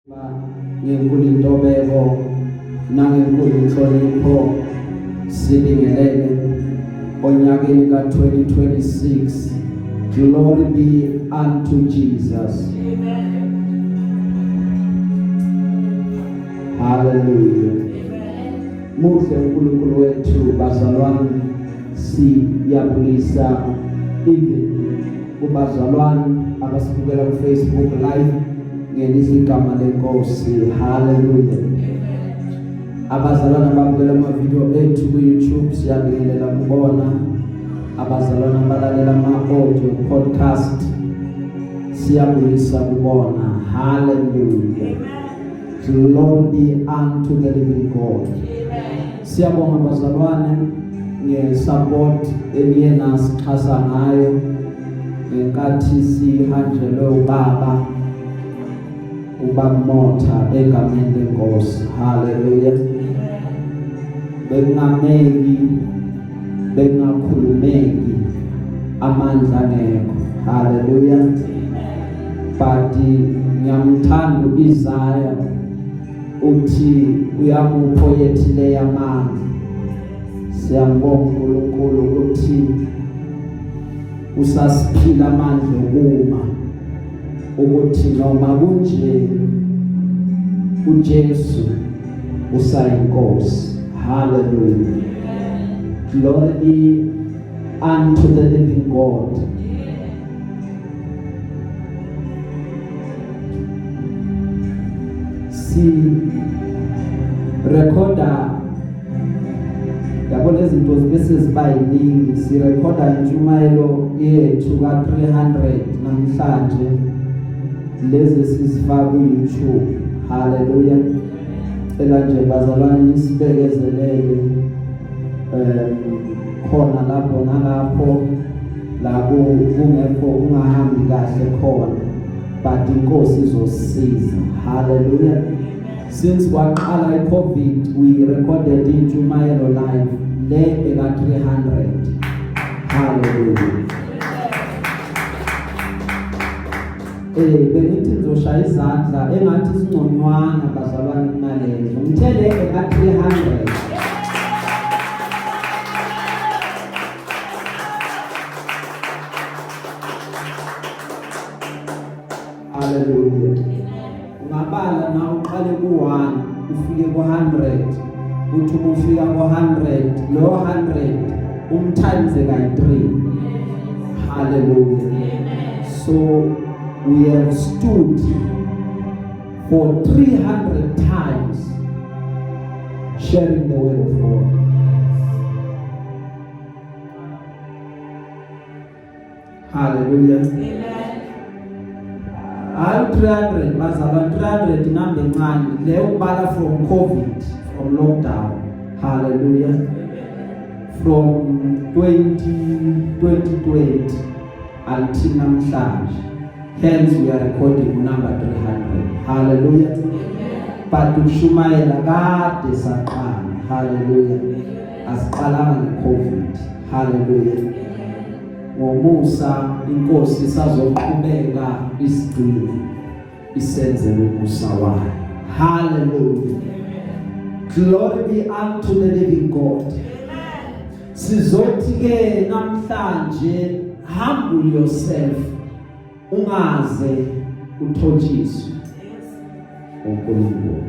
ngenkulu intobeko nangenkulu inhlonipho sibingelele onyakeni ka-2026. Glory be unto Jesus. Amen. Hallelujah. Amen. Muhle uNkulunkulu wethu bazalwane, siyabulisa kubazalwane abasibukela ku Facebook live ngelizwi igama lenkosi. Hallelujah. Abazalwane ababukela ama-video ethu ku YouTube siyabingelela kubona. Abazalwane abalalela ama-audio podcast siyabulisa kubona. Hallelujah. Glory be unto the living God. Siyabonga abazalwane nge-support eniyena sixhasa ngayo ngenkathi sihanjelwe ubaba Motha egameni lenkosi. Hallelujah. Bengameki bengakhulumeki amandla ngekho. Hallelujah. But ngiyamthanda uIsaya uthi uyamupho yethile yamandla. Siyambonga uNkulunkulu ukuthi usasiphila amandla okuma ukuthi noma kunje uJesu usayinkosi. Hallelujah. Glory be unto the living God. Si recorda yabo lezi zinto bese zibayiningi, si recorda intshumayelo yethu ka-300 namhlanje lezi sizifaka ku-YouTube. Hallelujah. Cela nje bazalwane nisibekezelele khona lapho nalapho la kungekho ungahambi kahle khona, but inkosi izosiza. Hallelujah. Since waqala i-COVID we recorded intshumayelo live le eka-300. Hallelujah. Bengithi ngizoshaya izandla engathi singconywana bazalwane kunalezo. Ngithele eka-300. Hallelujah. Ungabala na uqale ku-1 ufike ku-100, uthi ufika ku-100 lo 100 umtimes eka-3. Hallelujah. So we have stood for 300 times sharing the word of God. Hallelujah. Amen. All 300 bazalwane, 300 inamba encane le ubala from COVID, from lockdown. Hallelujah. From 2020 until namhlanje. Hence we are recording number 300. Hallelujah. But ukushumayela kade saqala. Hallelujah. Asiqalanga ngeCovid. Hallelujah. Ngomusa inkosi sazoqhubeka isigcine isenzele umusa wayo. Hallelujah. Glory be unto the living God. Sizothi ke namhlanje humble yourself. Ungaze uthotshiswe uNkulunkulu.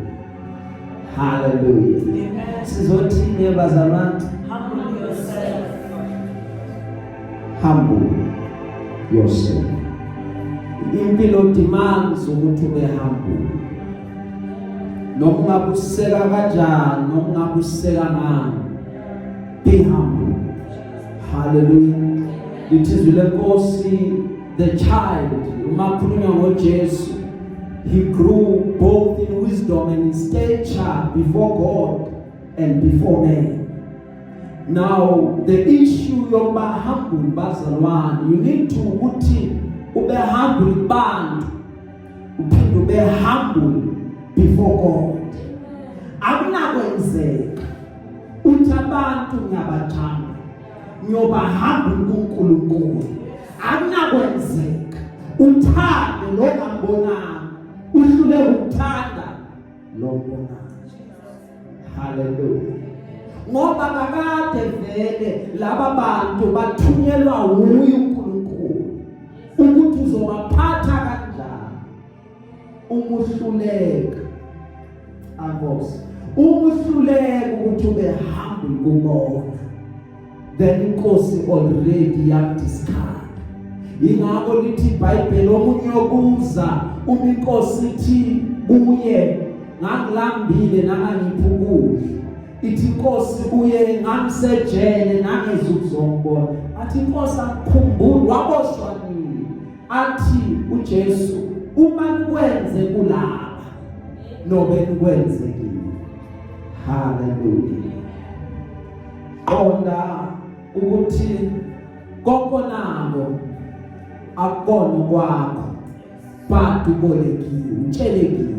Hallelujah. Sizothi nebazalwane, humble yourself. Humble yourself. Impilo demands ukuthi ube humble. Noma ungabuseka kanjani, noma ungabuseka ngani, be humble. Hallelujah. Lithizwe lenkosi, the child, umakhulunywa ngoJesu, he grew both in wisdom and in stature before God and before men. Now the issue yokuba humble bazalwane, you need to ukuthi ube humble kubantu, uphinde ube humble before God. Akunakwenzeka uthi abantu ngiyabathanda ngiyoba humble kuNkulunkulu. Akunakwenzeka uthande lo ongambonanga uhluleka ukuthanda lo mbonayo. Hallelujah. Ngoba kakade vele laba bantu bathunyelwa uye uNkulunkulu ukuthi uzobaphatha kanjani. Umuhluleka abos. Umuhluleka ukuthi ube humble kuMoya. Then inkosi already yadiscard. Ingakho lithi iBhayibheli omunye obuza uma inkosi ithi kuye ngangilambile nangangiphukuhle. Ithi inkosi uye ngamsejele nangezukuzombona. Athi inkosi akukhumbuli waboshwa nini. Athi uJesu uma nikwenze kulaba nobe nikwenze kimi. Hallelujah. Qonda ukuthi konke nabo akona kwakho but ubolekiwe utshelekile.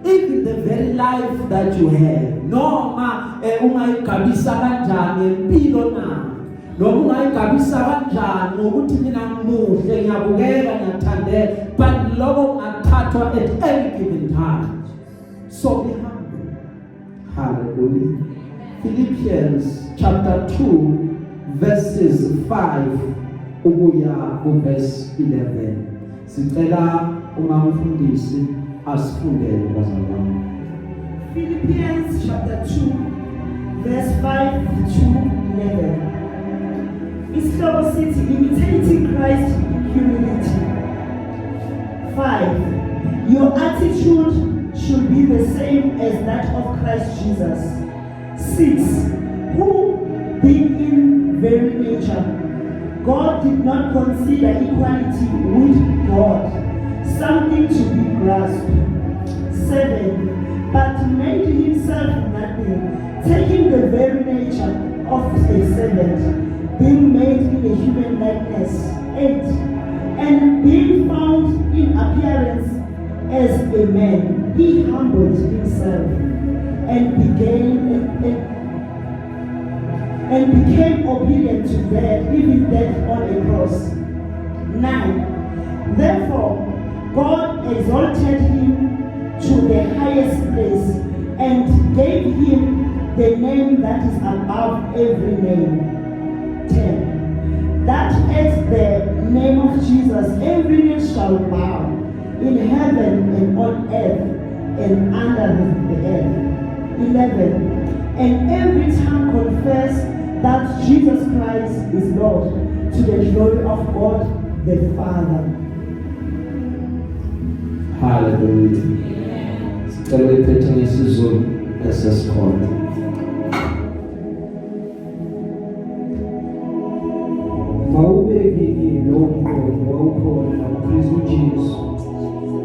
Even the very life that you have noma ungayigabisa kanjani empilo na noma ungayigabisa kanjani ukuthi mina ngimuhle ngiyabukeka ngiyathandeka but lokho kungathathwa at any given time. So be humble. Hallelujah. Philippians chapter 2 verses 5 ukuya ku verse 11. Sicela umfundisi asifundele bazalwane. Philippians chapter 2 verse 5 to 11. Isihloko sithi imitating Christ humility. 5. Your attitude should be the same as that of Christ Jesus. 6. Who being in very nature, God did not consider equality with God something to be grasped. 7. But made himself nothing, taking the very nature of a servant, being made in a human likeness. 8. And being found in appearance as a man, he humbled himself and became obedient to death, even death on a cross. 9. Therefore, God exalted him to the highest place and gave him the name that is above every name. 10. That at the name of Jesus every knee shall bow in heaven and on earth and under the earth. 11. And every tongue confess that Jesus Christ is Lord, to the glory of God the Father. Hallelujah. Sicela iphethe ngesizulu esesikhona. Mawubekile umqondo wawukhona nakuKristu Jesu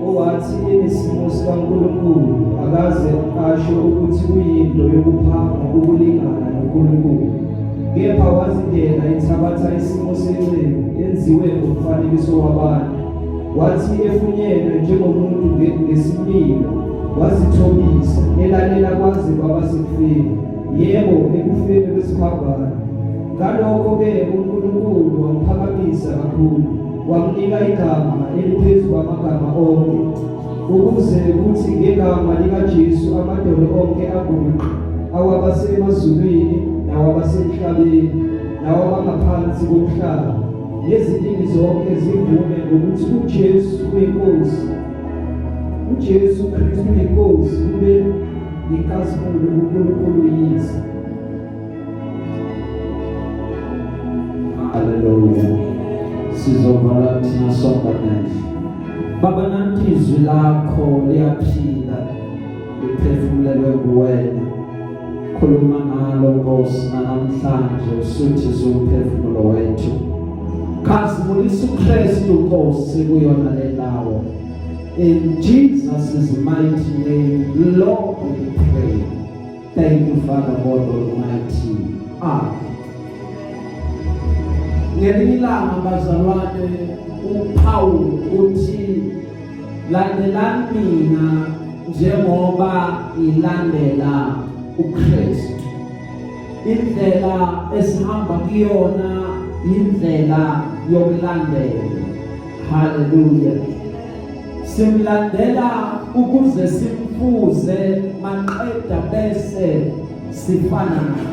owathi enesimo sikaNkulunkulu akaze asho ukuthi kuyinto yokuphanga ukulingana noNkulunkulu, kepha wazidela ethabatha isimo senceku yenziwe ngomfanekiso wabantu, wathi efunyenwe njengomuntu ngesimilo wazithobisa elalela kwaze kwaba sekufeni, yebo ekufeni kwesiphambano. Ngalokho-ke uNkulunkulu wamphakamisa kakhulu, wamnika igama eliphezu kwamagama onke, ukuze kuthi ngegama likaJesu amadolo onke aguqe, awabasemazulwini nawabasemhlabeni nawabangaphansi komhlaba, neziningi zonke zivume ngokuthi uJesu uyinkosi, uJesu Kristu uyinkosi, kube inkazimulo uNkulunkulu yise. Hallelujah. Sizovala thina sonke manje. Baba, nanti izwi lakho liyaphila, liphefumulelwe kuwena. Khuluma ngalo Nkosi namhlanje usuthise umphefumulo wethu. Khazimulisa uKristu Nkosi kuyona le ndawo. In Jesus' mighty name, Lord, we pray. Thank you, Father God Almighty. Amen. Ngelilanga bazalwane uPaul uthi landelani mina njengoba ilandela uKristu. Indlela esihamba kuyona indlela yokulandela. Hallelujah. Simlandela ukuze simfuze maqeda bese sifana naye.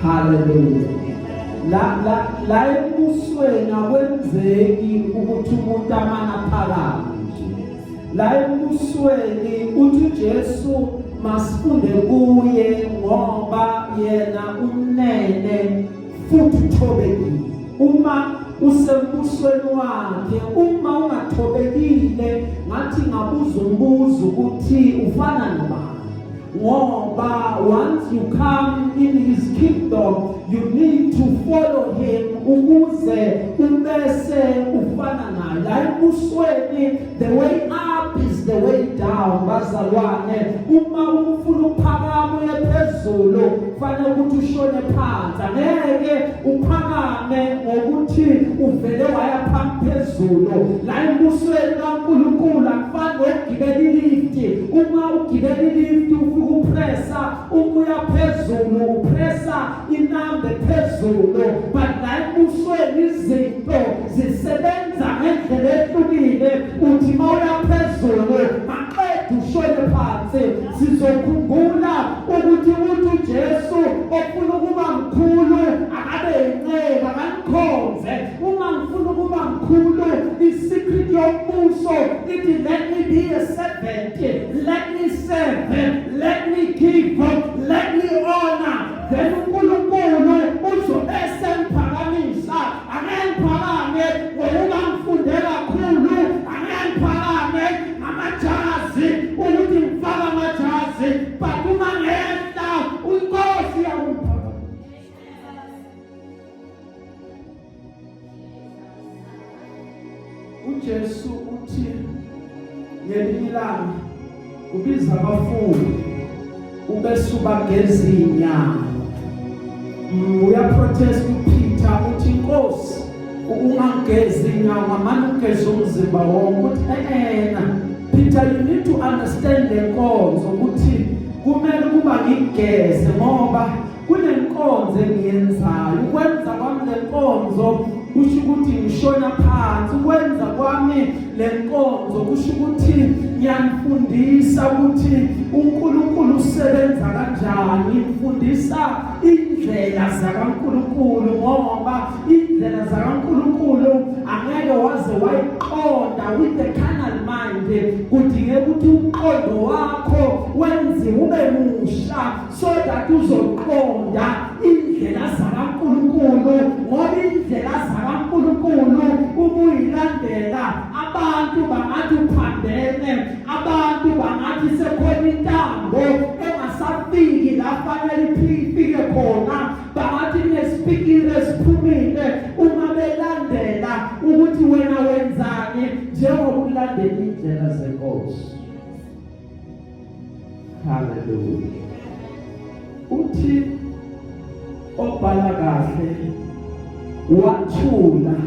Hallelujah. La embusweni akwenzeki ukuthi umuntu amana phakame nje. La embusweni uthi uJesu masifunde kuye ngoba yena umnene futhi uthobekile. Uma usembusweni wakhe, uma ungathobekile ngathi ngabuza umbuzo ukuthi ufana nobani. Ngoba once you come in his kingdom, you need to follow him ukuze ubese ufana naye. La embusweni, the way up is the way down. Bazalwane, uma ufuna ukuphakama uye phezulu kufanele ukuthi ushone phansi. Angeke uphakame ngokuthi uvele waya phezulu. La embusweni kaNkulunkulu akufani nokugibela ilifti. Uma ugibela ilifti ufika upressa ukuya phezulu, upressa inamba phezulu. But la embusweni izinto zisebenza ngendlela ehlukile. Uthi mawuya phezulu maqeda ushone phansi. Sizokhumbula ukuthi uJesu ofuna ukuba mkhulu akabe inceba akanikhonze. Uma ngifuna ukuba mkhulu, isecret yombuso ithi let me be a servant, let me serve, let me give, let me honor. Then uNkulunkulu uzobese mphakamisa. Akengiphakame ngokuba ngifunde kakhulu, akengiphakame amajazi ukuthi ngifaka amajazi, but uma ngehla uNkosi yangiphakamisa. uJesu uthi ngelinye ilanga ubiza abafundi ubese ubageza inyama. Uyaprotest uPeter uthi Nkosi ungangeza inyama manje ugeza umzimba wonke. Uthi Peter, you need to understand the nkonzo ukuthi kumele kuba ngigeze ngoba kunenkonzo engiyenzayo. Ukwenza kwami lenkonzo kusho ukuthi ngishona phansi. Ukwenza kwami lenkonzo kusho ukuthi ngiyanifundisa ukuthi uNkulunkulu usebenza kanjani. Ngifundisa indlela zakaNkulunkulu ngoba indlela zakaNkulunkulu angeke waze wayiqonda with the carnal mind. Kudingeka ukuthi umqondo wakho wenze ube musha so that uzoqonda indlela zakaNkulunkulu. Ngoba indlela zakaNkulunkulu ubuyilandela abantu bangathi uphambene, abantu bangathi sekhona intambo engasafiki la fanele ifike khona, bangathi nesipikile siphumile uma belandela ukuthi wena wenzani njengoba ulandela indlela zenkosi. Hallelujah. Uthi obhala kahle wathula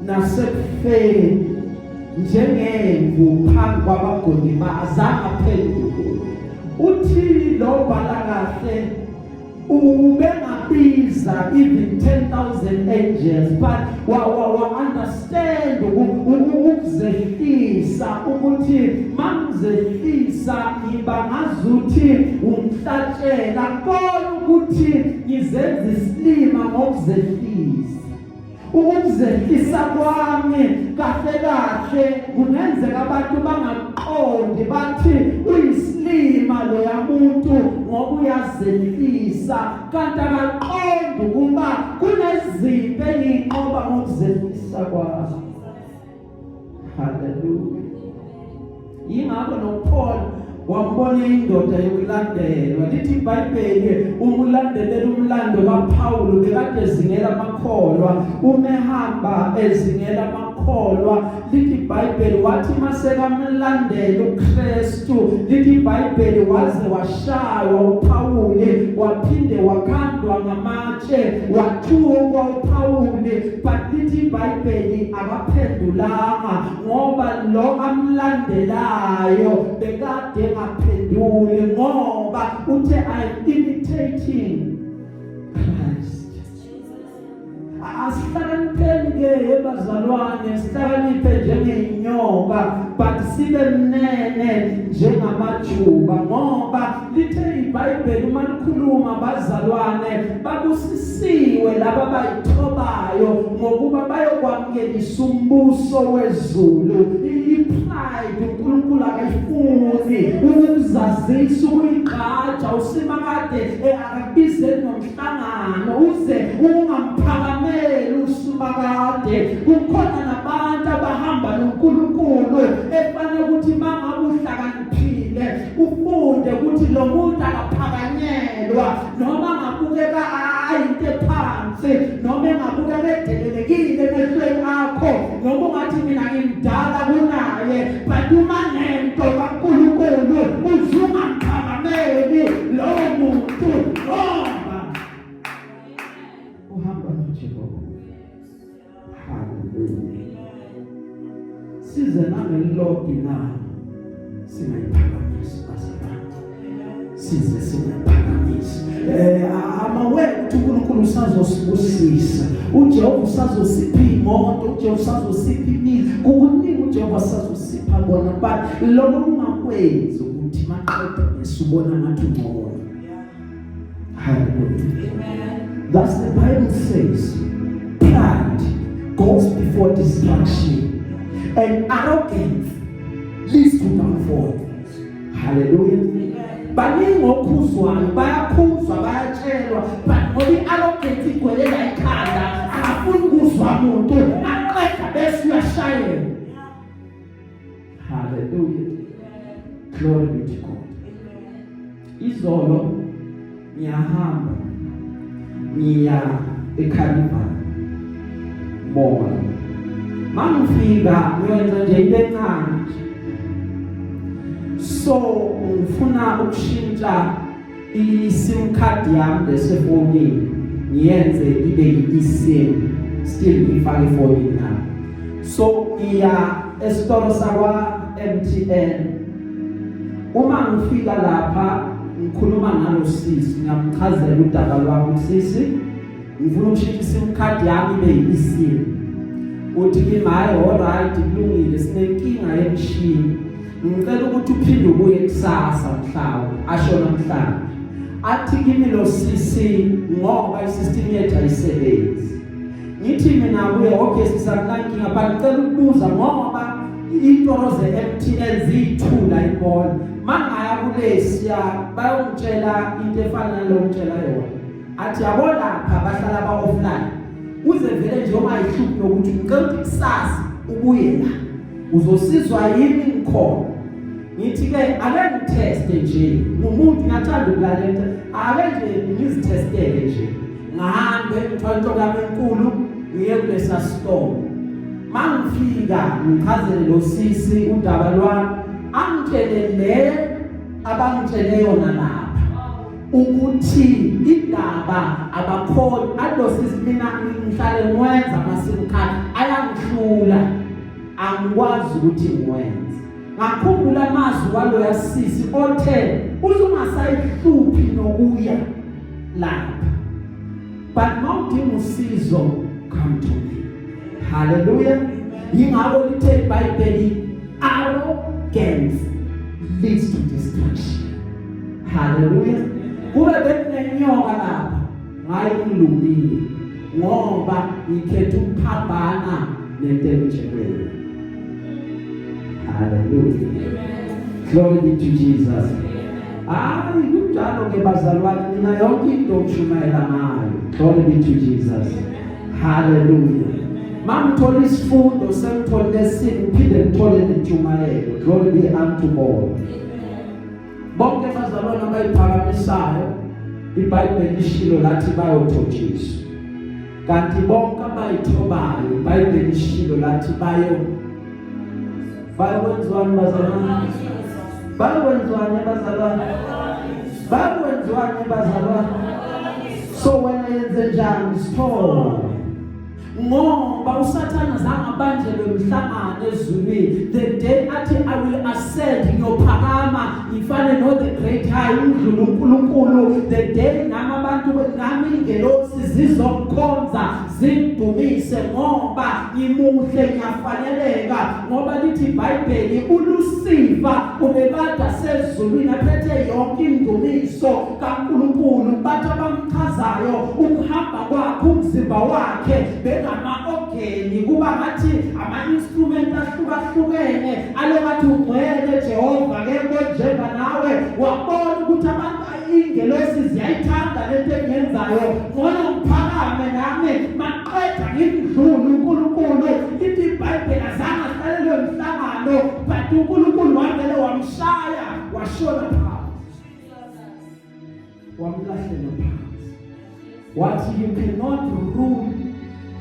nasekufeni njengemvu phambi kwabagodi bazange aphenduke. Uthi lo bhala kahle ubengabiza even 10,000 angels, but wa understand ukuzehlisa ukuthi mangizehlisa ngiba ngazuthi umhlatshela kodwa ukuthi ngizenza isilima ngokuzehlisa. Ukuzehlisa kwami kahle kahle kungenzeka abantu bangaqondi bathi uyisilima lo yamuntu ngoba uyazehlisa, kanti akaqondi ukuba kunezinto enginqoba ngokuzehlisa kwami. Hallelujah. Yingakho noPaul wabona indoda yokulandelwa. Lithi iBhayibheli umulandelela umlando kaPawulu bekade ezingela amakholwa, umehamba ezingela amakholwa. Lithi iBhayibheli wathi masekamlandela uKristu, lithi iBhayibheli waze washaywa uPawulu, waphinde wakhandwa ngamatshe, wathukwa uPawulu, but lithi iBhayibheli akaphendulanga ngoba lo amlandelayo bekade aphendule ngoba uthe I am imitating Christ. Asihlakanipheni ke bazalwane, sihlakaniphe njengenyoka but sibe mnene njengamajuba ngoba lithe iBhayibheli uma likhuluma bazalwane babusisiwe laba bayithobayo ngokuba bayokwamukelisa umbuso wezulu. I-pride uNkulunkulu akayifuni ukuzazisa ukuyigqaja usima kade akabizeni nomhlangano uze ungamphakameli usima kade. Kukhona nabantu abahamba noNkulunkulu efanele ukuthi mangabe uhlakaniphile ufunde ukuthi lo muntu akaphakanyelwa noma ngabukeka ayinto ephansi noma engabukeka edelelekile emehlweni akho noma ungathi mina ngimdala kunaye but uma nento kaNkulunkulu uzungamphakameli lowo muntu ngoba uhamba noJehova. Hallelujah. Size nangelilodi na singayiphakamisi bazalwane. Size singayiphakamisi. Amawethu uNkulunkulu usazosibusisa. uJehova usazosipha imoto, uJehova usazosipha imizi. Kukuningi uJehova usazosipha bona but lokho kungakwenzi ukuthi maqede nesubona ngathi umoya. Hallelujah. Amen. Thus the Bible says, pride goes before destruction and arrogance leads to downfall. Hallelujah. Baningi ngokhuzwayo bayakhuzwa bayatshelwa but ngoba i-arrogance igwelela ikhanda akafuni ukuzwa umuntu aqeda bese uyashayela. Hallelujah. Glory be to God. Izolo ngiyahamba ngiya eCarnival Mall. Mangifika ngiyenza nje into encane. So ngifuna ukushintsha i-SIM card yami lesefonini ngiyenze ibe i-SIM still ngifake ifonini yami. So ngiya esitolo sakwa MTN. Uma ngifika lapha ngikhuluma nalo sisi ngiyamchazela udaba lwami sisi ngifuna ukushintsha i-SIM card yami ibe i-SIM. Uthi kimi hayi alright kulungile sinenkinga yemshini. Ngicela ukuthi uphinde ubuye kusasa mhlawumbe ashona mhlawumbe. Athi kimi lo sisi ngoba i-system yethu ayisebenzi. Ngithi mina kuye okay sisakunankinga but ngicela ukubuza ngoba intoro ze-MTN ziyithula ibona. Mangaya kulesiya bayongitshela into efana nalo ngitshela yona. Athi yabo lapha bahlala ba-offline. Uze vele nje uma ihluphi nokuthi ngicela ukuthi kusasa ubuye la. Uzosizwa yini ngikhona. Ngithi ke ake ngiteste nje. Umuntu ngiyathanda ukulalela. Ake nje ngizitestele nje. Ngahambe ngithole into kami enkulu ngiye kulesa store. Mangifika ngichazele lo sisi udaba lwami. Angitshele abangitshele yona lapha ukuthi indaba abakhona adosisi mina ngihlale ngwenza ama-SIM card ayangihlula angikwazi ukuthi ngwenze. Ngakhumbula amazwi walo yasisi othe uzungasayihluphi nokuya lapha but mawudinga usizo come to me. Hallelujah. Yingakho lithe iBhayibheli arrogance leads to destruction. Hallelujah. Kube bekunenyoka lapha ngayi ngilungile ngoba ngikhetha ukuphambana nentenjebelo. Hallelujah. Glory be to Jesus. Hayi kunjalo ke bazalwane mina yonke into okushumayela ngayo. Glory be to Jesus. Hallelujah. Mangithola isifundo sengithola lesini ngiphinde ngithole nentshumayelo. Glory be unto God. Bonke bazalwane abayiphakamisayo iBhayibheli lishilo lathi bayothotshiswa. Kanti bonke abayithobayo iBhayibheli lishilo lathi bayokwenziwani bazalwane? Bayokwenziwani bazalwane? Bayokwenziwani bazalwane? So wena yenze njani store? ngoba usathana zangabanjelwe umhlangano ezulwini. The day athi I will ascend ngiyophakama ngifane no the great high uNdlu uNkulunkulu. The day nami abantu nami ingelosi zizomkhonza zindumise ngoba ngimuhle ngiyafaneleka, ngoba lithi iBhayibheli uLucifer ubekade sezulwini aphethe yonke indumiso kaNkulunkulu. Bathi abamchazayo ukuhamba kwakhe umzimba wakhe bengama-ogeni, kuba ngathi ama-instrument ahlukahlukene alokathi ugcwele Jehova ke njenga nawe wabona ukuthi abantu ingelosi ziyayithanda lento engiyenzayo, ngona ngiphakame nami maqeda ngimdlule uNkulunkulu. Lithi iBhayibheli azange ahlalelwe umhlangano, but uNkulunkulu wavele wamshaya washona phansi, wamlahlela phansi. What you cannot rule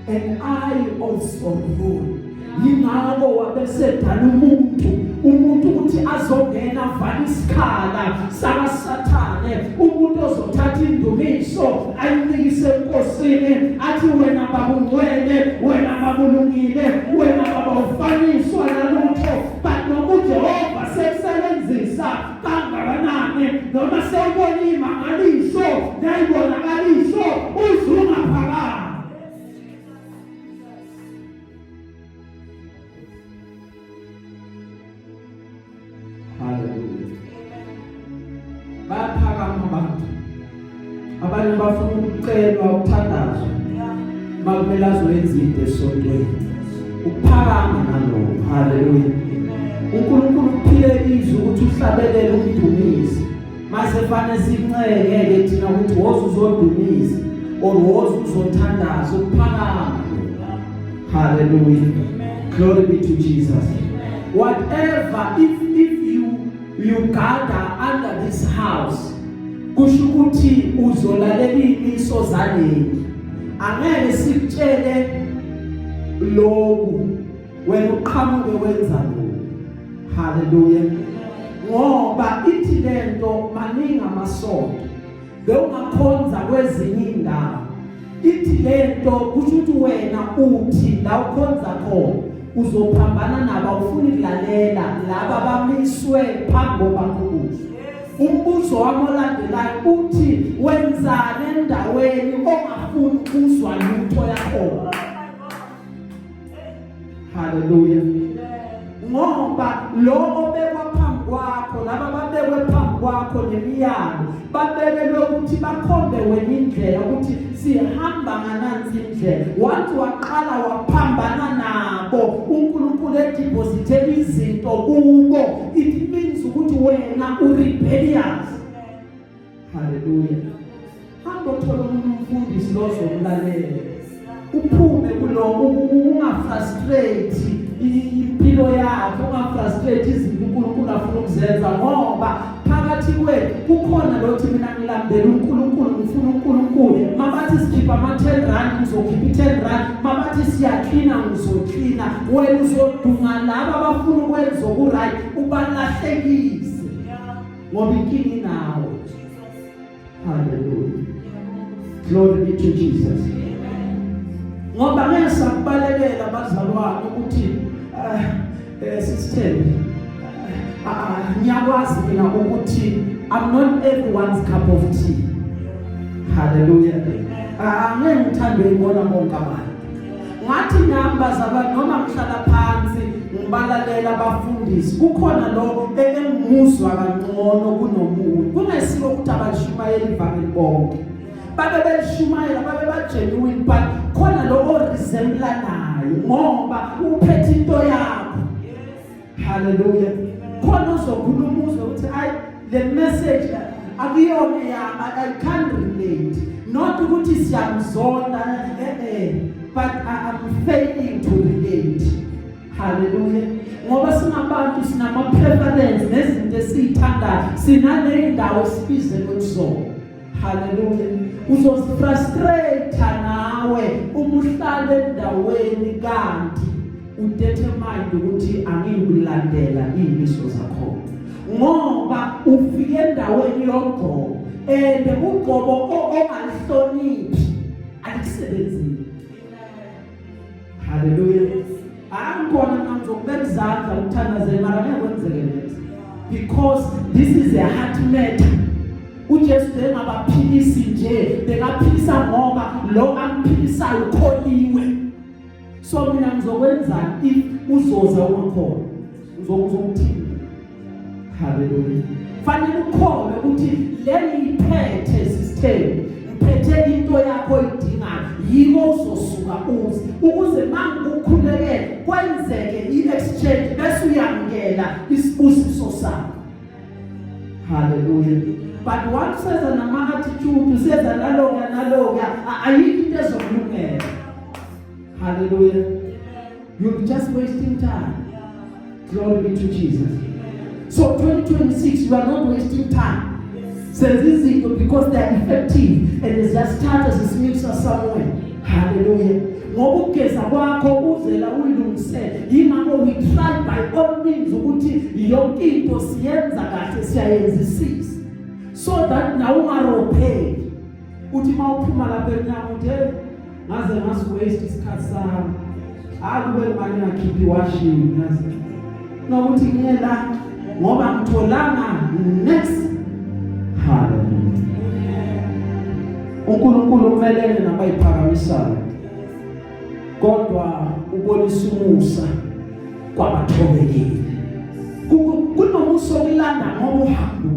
and I also rule. Yingakho wabesedala umuntu ukuthi azongena vale isikhala sakaSathane, umuntu ozothatha indumiso ayinikise enkosini athi wena baba ungcwele, wena baba ulungile, wena baba ufaniswa nalutho. But noma uJehova sekusebenzisa kangakanani, noma sewubona imangaliso nayibonakaliso uzungaphakama. Hallelujah. Baphakama abantu bafuna ukucelwa ukuthandazwa, makumele azoyenza into esontweni ukuphakama nalo. Hallelujah. uNkulunkulu uphile izwi ukuthi uhlabelele umdumizi, mase fane sinceke thina ukuthi woza uzodumisa or woza uzothandaza ukuphakama. Hallelujah. Glory be to Jesus. Whatever, if you gather under this house, kusho ukuthi uzolalela imiso zaleli. Angeke sikutshele lokhu wena uqhamuke wenza lokhu. Hallelujah. Ngoba ithi lento maningi amasonto bewungakhonza kwezinye indawo. Ithi lento kusho ukuthi wena uthi la ukhonza khona uzophambana nabo ufuna ukulalela laba abamiswe phambi koBankulunkulu. Umbuzo wami olandelayo uthi wenzane endaweni ongafuni ukuzwa lutho yakho. Hallelujah. Ngoba lo obekwa phambi kwakho, laba babekwe phambi kwakho nemiyalo babekelwe ukuthi bakhombe wena indlela ukuthi sihamba nganansi indlela. Wathi waqala waphambana nabo, uNkulunkulu edepositele izinto kubo. It means ukuthi wena urebellious. Hallelujah. Hamba uthola umfundisi lozomlalela, uphume kuloko, ungafrustrate impilo yakho, ungafrustrate izinto uNkulunkulu afuna ukuzenza, ngoba phakathi kwethu kukhona lothi mina ngilambela uNkulunkulu, ngifuna uNkulunkulu. Mabathi sikhipha ama-10 rand ngizokhipha 10 rand, mabathi siyaklina ngizoklina. Wena uzodunga laba abafuna ukwenza okuright ubalahlekise ngoba inkinga inawe. Hallelujah. Glory be to Jesus. Ngoba ngeke sakubalekela abazalwane ukuthi sisithembe ngiyakwazi mina ukuthi I'm not everyone's cup of tea. Hallelujah. Angeke ngithande ibona bonke abantu. Ngathi namba zabantu noma mhlala phansi ngibalalela abafundisi, kukhona lo engimuzwa kangcono kunomuntu. Kungesiko ukuthi abashumayeli ivangeli bonke babe belishumayela, babe bagenuine, but khona lo oresemble nayo ngoba uphethe into yakho. Hallelujah. Khona uzokhuluma uzwe ukuthi I the message akuyona yami, I can't relate. Not ukuthi siyamzonda but I'm failing to relate. Hallelujah. Ngoba sinabantu sinama preference nezinto esithandayo, sinale ndawo sibize kuzona. Hallelujah. Uzosfrustrate nawe umuhlala endaweni kanti udetermine ukuthi angikulandela imiso zakho, ngoba ufike endaweni yogqobo and ugqobo ongalihloniphi alikusebenzile. Hallelujah. Angibona ngizokubeka izandla ukuthandazela mara ngeke kwenzeke nje. Because this is a heart matter. uJesu engabaphilisi nje, bengaphilisa ngoba lo amphilisayo ukholiwe. So mina ngizokwenza if uzoza ungakhona. Uzokuthini? Hallelujah. Fanele ukhole ukuthi leli iphethe system, iphethe into yakho idingayo, yimo uzosuka uze ukuze mangukhuleke kwenzeke i-exchange bese uyamkela isibusiso sakho. Hallelujah. But what says an attitude says analoga ayikho into ezokulungela. Hallelujah. You're just wasting time. Glory be to Jesus. So 2026, you are not wasting time. Says this is because they are effective and it's just start as a mixer somewhere. Hallelujah. Ngokugeza kwakho uzela uyilungisele. Yimako we try by all means ukuthi yonke into siyenza kahle siyayenzisisa. So that now ungaropheki. Uthi mawuphuma lapha enyama uthi ngaze ngasiwaste isikhathi sami. Akube manje ngakhiphi washing ngaze. Nokuthi ngiyela ngoba ngitholanga next. Hallelujah. uNkulunkulu umelene nabayiphakamisayo. Kodwa ubonisa umusa kwabathobekile. Kunomusa okulanda ngoba uhambo.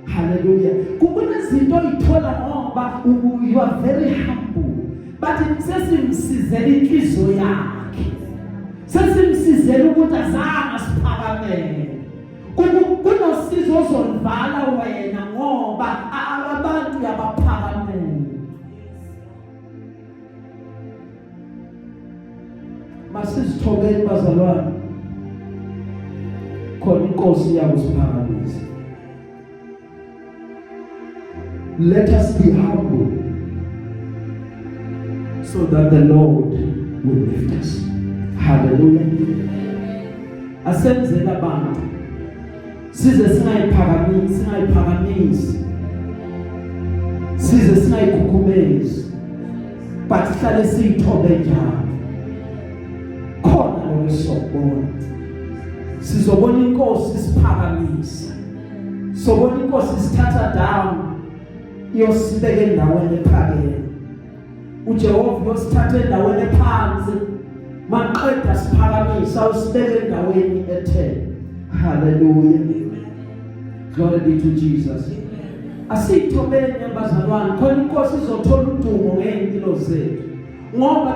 Hallelujah. Kunezinto oyithola ngoba you are very humble. But sesimsizela inhliziyo yakhe. Sesimsizela ukuthi azange asiphakamele. Kunosizo ozolivala wena ngoba abantu yabaphakamele. Masizithobele bazalwane. Khona inkosi yakusiphakamisa. Let us be humble so that the Lord will lift us. Hallelujah. Asenzela abantu size singayiphakamisi size singayikhukhumezi but sihlale siyithobe njalo khona lokuzobona sizobona inkosi isiphakamisa sobona inkosi isithatha down yosibeke endaweni ephakeme uJehova yosithatha endaweni ephansi maqeda siphakamisa usibeke endaweni ethe. Hallelujah. Glory be to Jesus. Asithobeni abazalwane khona inkosi izothola udumo ngempilo zethu. Ngoba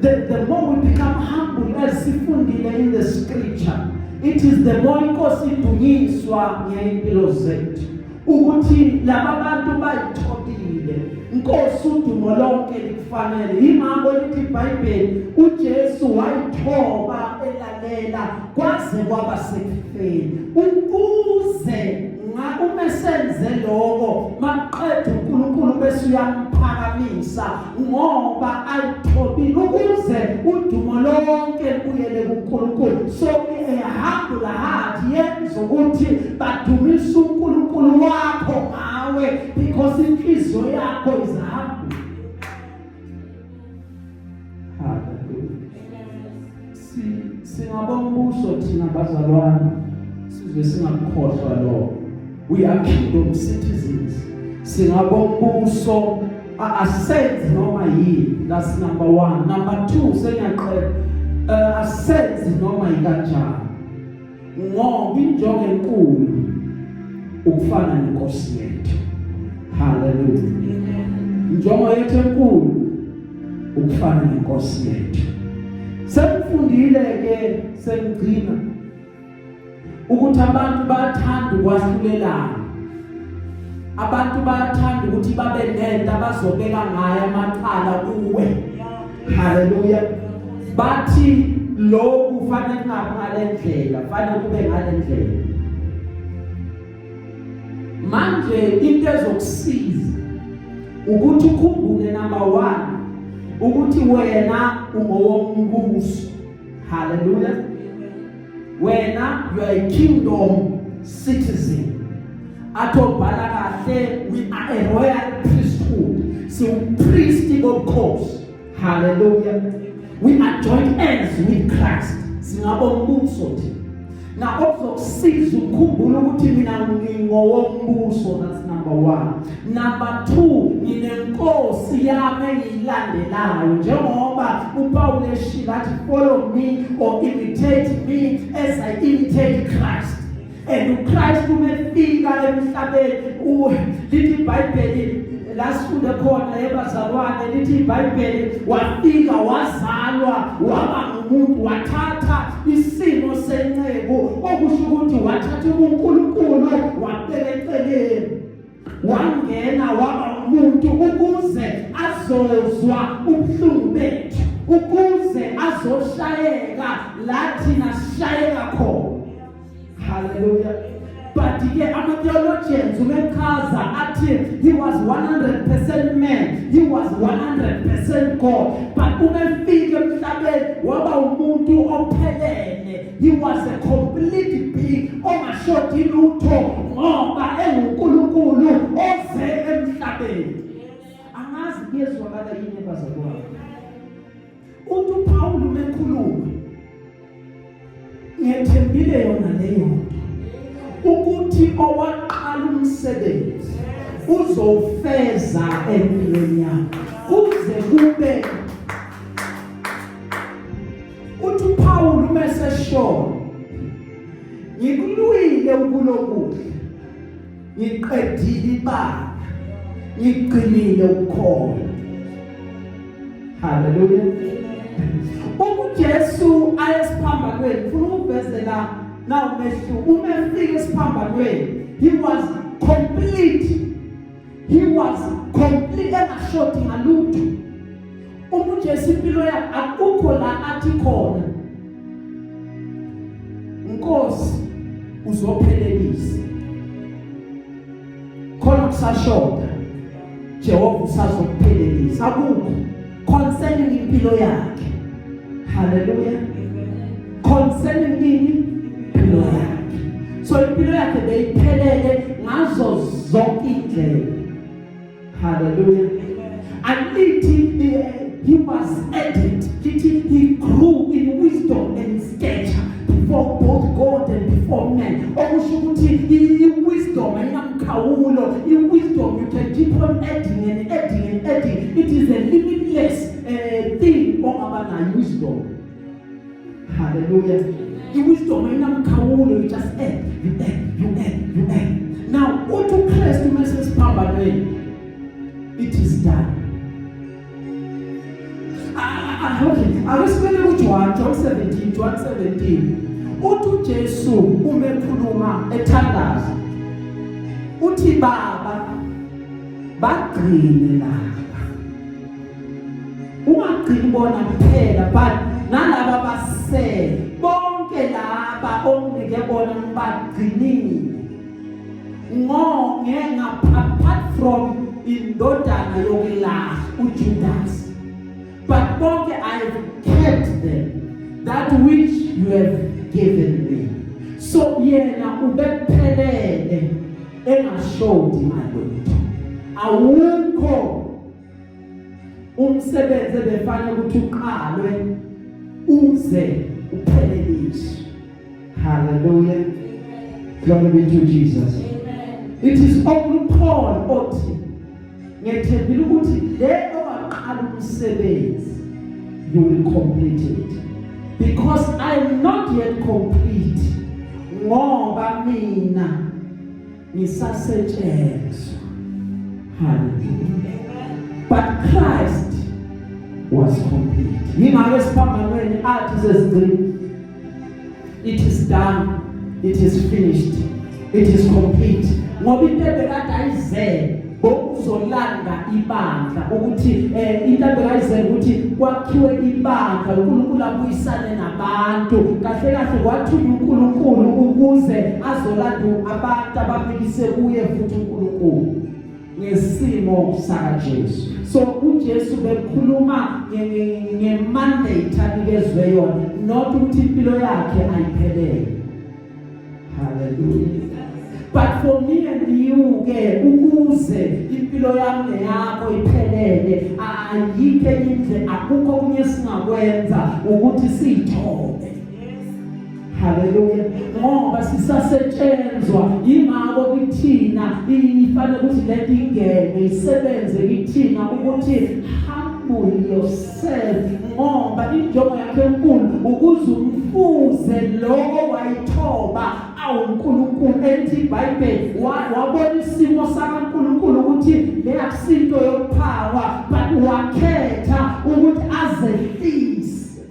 the more we become humble as sifundile in the scripture, it is the more inkosi idunyiswa ngempilo zethu. Ukuthi laba bantu bayithobile inkosi udumo lonke likufanele. Imamo lithi iBhayibheli uJesu wayithoba elalela kwaze kwaba sekufeni ukuze ngakumesenze lokho maqedwe uNkulunkulu bese uyamphakamisa ngoba ayithobile ukuze udumo lonke libuyele kuNkulunkulu. So ehamba lahathi yenza ukuthi badumise uNkulunkulu wakho ngawe because inhliziyo yakho is humble. Singabonga ubuso thina bazalwane sizwe singakhohlwa lo. We are kingdom citizens. Singabonga ubuso asenze noma yini. That's number 1. Number 2 sengiyaqeda asenze noma ikanjani. Ngoba injongo enkulu ukufana nenkosi yethu. Hallelujah. Injongo yethu enkulu ukufana nenkosi yethu. Sengifundile ke sengigcina ukuthi abantu bayathanda ukwahlulelana. Abantu bayathanda ukuthi babe nento abazobeka ngayo amaqala kuwe. Hallelujah. Bathi lo kufanele ngale ndlela, fanele kube ngale ndlela. Manje into ezokusiza ukuthi ukhumbule number 1 ukuthi wena ungowombuso. Hallelujah. Wena you are a kingdom citizen. Atobhala kahle we are a royal priesthood. So priest of course. Hallelujah. We are joint heirs with Christ. Singabombuso thina. Na okuzokusiza ukukhumbula ukuthi mina ngingowombuso, that's number 1. Number 2, nginenkosi yami engiyilandelayo njengoba uPaul eshilo athi follow me or imitate me as I imitate Christ. And uChrist umefika emhlabeni lithi iBhayibheli lasifunda khona ebazalwane lithi iBhayibheli wafika wazalwa waba ngumuntu wathatha isimo senceku okusho ukuthi wathatha uNkulunkulu wabeleceleni wangena waba umuntu ukuze azozwa ubuhlungu bethu ukuze azoshayeka lathi nasishayeka khona. Hallelujah. But theologians umekhaza athi he was 100% man, he was 100% God. But umefika emhlabeni waba umuntu ophelele. He was a complete being ongashoti lutho ngoba enguNkulunkulu oze emhlabeni. Angazi kuyezwakala yini ebazalwane. uPaul umekhuluma ngethembile yona leyo ukuthi owaqala umsebenzi uzofeza empilweni yakho kuze kube uPaul umeseshona ngikulwile ukulokuhle ngiqedile ibala ngiqinile ukukholwa. Hallelujah. uJesu ayesiphambanweni ufuna ukuvezela now umefika esiphambanweni he was complete engashoti ngalutho. uJesu impilo yakhe akukho la athi khona Nkosi uzophelelisa khona kusashota Jehova usazokuphelelisa akukho concerning impilo yakhe. Hallelujah. Concerning impilo yakhe. So impilo yakhe beyiphelele ngazo zonke indlela. Hallelujah. And he was added. He grew in wisdom and stature before both God and before men. In wisdom ayinamkhawulo. In wisdom you can keep on adding and adding and adding. It is a limitless thing ongabana wisdom. Hallelujah. In wisdom ayinamkhawulo, you just add, you add. Now uKristu mesesiphambanweni it is done. Akusibele kuJohn 17 uthi Jesu umekhuluma ethandaza uthi Baba bagcine laba ungagcini bona kuphela but nalaba basele bonke laba onike bona ngibagcinile apart from indodana yokulahla uJudas. But bonke I have kept them, that which you have given me. So yena ubephelele engashodi malutho. Awukho umsebenzi ebefana ukuthi uqalwe uze upheleliswe. Hallelujah. Glory be to Jesus. Amen. It is only Paul othi ngethembile ukuthi le you will complete it because I am not yet complete ngoba mina ngisasetshenziswa. Hallelujah. But Christ was complete. Yingakho siphambanweni athi sesigcina it is done, it is finished, it is complete. Ngoba into ebekade ayizele bokuzolanda ibandla ukuthi into ebekayizela ukuthi kwakhiwe ibandla uNkulunkulu abuyisane nabantu kahle kahle kwathula uNkulunkulu ukuze azolanda abantu abamikise kuye futhi uNkulunkulu ngesimo sakaJesu. So uJesu bekhuluma ngemandate anikezwe yona not ukuthi impilo yakhe ayiphelele. Hallelujah. but for me and you ke ukuze impilo yami yakho iphelele ayikho indlela akukho kunye singakwenza ukuthi sithobe. Hallelujah. Ngoba sisasetshenzwa ingako kithina ifanele ukuthi leti ingene isebenze kithina ukuthi humble yourself ngoba injongo yakhe enkulu ukuze umfuze lokho wayithoba uNkulunkulu ethi iBhayibheli wabona isimo sakaNkulunkulu ukuthi le akusinto yokuphawa but wakhetha ukuthi azehlise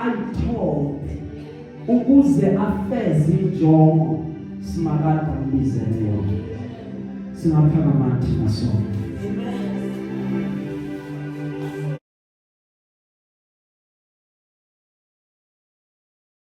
ayithobe ukuze afeze injongo simakade ambizeleyo singaphakamathi naso. Amen.